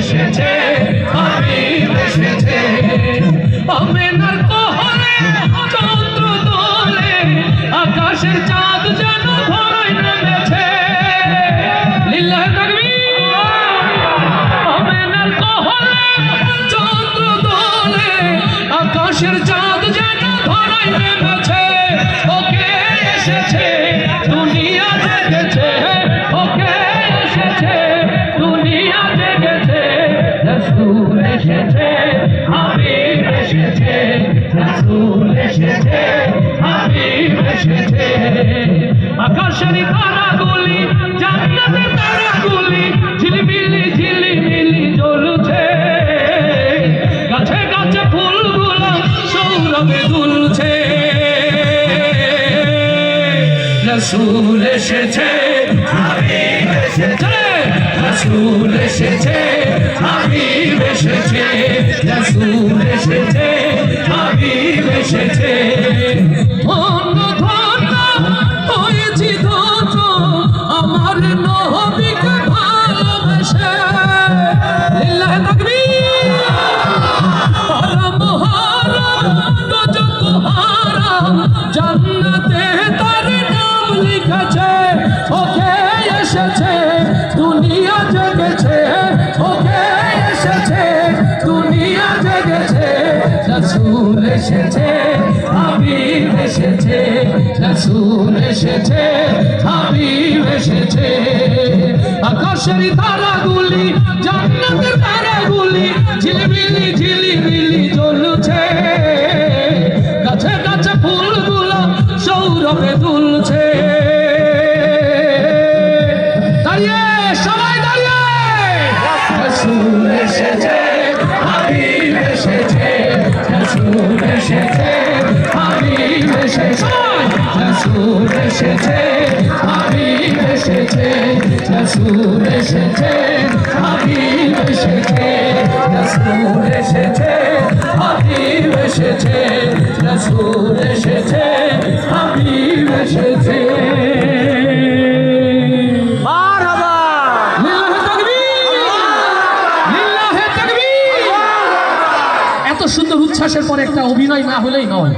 এসেছে, হাবিব এসেছে। আমেনার কোহরে চন্দ্র দোলে, আকাশের চাঁদ যেন ধরায় নেমেছে। লিল্লাহে তাকবীর। আমেনার কোহরে চন্দ্র দোলে, আকাশের চাঁদ যেন ধরায় নেমেছে। ওকে এসেছে, দুনিয়া জেগেছে। ওকে এসেছে, দুনিয়া জেগেছে। রাসূল এসেছে, হাবিব এসেছে। রাসূল এসেছে, হাবিব এসেছে। আকাশের তারাগুলি, জান্নাতের তারাগুলি ঝিলিমিলি ঝিলিমিলি জ্বলছে। গাছে গাছে ফুলগুলো সৌরভে দুলছে। রাসূল এসেছে, হাবিব এসেছে। রাসূল এসেছে, হাবিব এসেছে। রাসূল এসেছে, হাবিব এসেছে। ধন্য ধন্য হয়েছি ধন্য, আমার নবীকে ভালোবেসে। লিল্লাহে তাকবীর। হারাম হারাম দোজখ হারাম, জান্নাতে তার নাম লিখেছে। ওকে এসেছে, দুনিয়া জেগেছে। ওকে এসেছে, দুনিয়া জেগেছে। রাসূল এসেছে, হাবিব এসেছে। রাসূল এসেছে, হাবিব এসেছে। আকাশের তারাগুলি, জান্নাতের তারাগুলি ঝিলিমিলি ঝিলিমিলি জ্বলছে। গাছে গাছে ফুলগুলো সৌরভে দুলছে। দাঁড়িয়ে, সবাই দাঁড়িয়ে। রাসূল এসেছে, হাবিব এসেছে। রাসূল এসেছে, হাবিব এসেছে। রাসূল এসেছে, হাবিব এসেছে। রাসূল এসেছে, হাবিব এসেছে। রাসূল এসেছে, হাবিব এসেছে। রাসূল এসেছে, হাবিব এসেছে। মারহাবা। লিল্লাহে তাকবীর। লিল্লাহে তাকবীর। এত সুন্দর উচ্ছ্বাসের পরে একটা অভিনয় না হলেই নয়।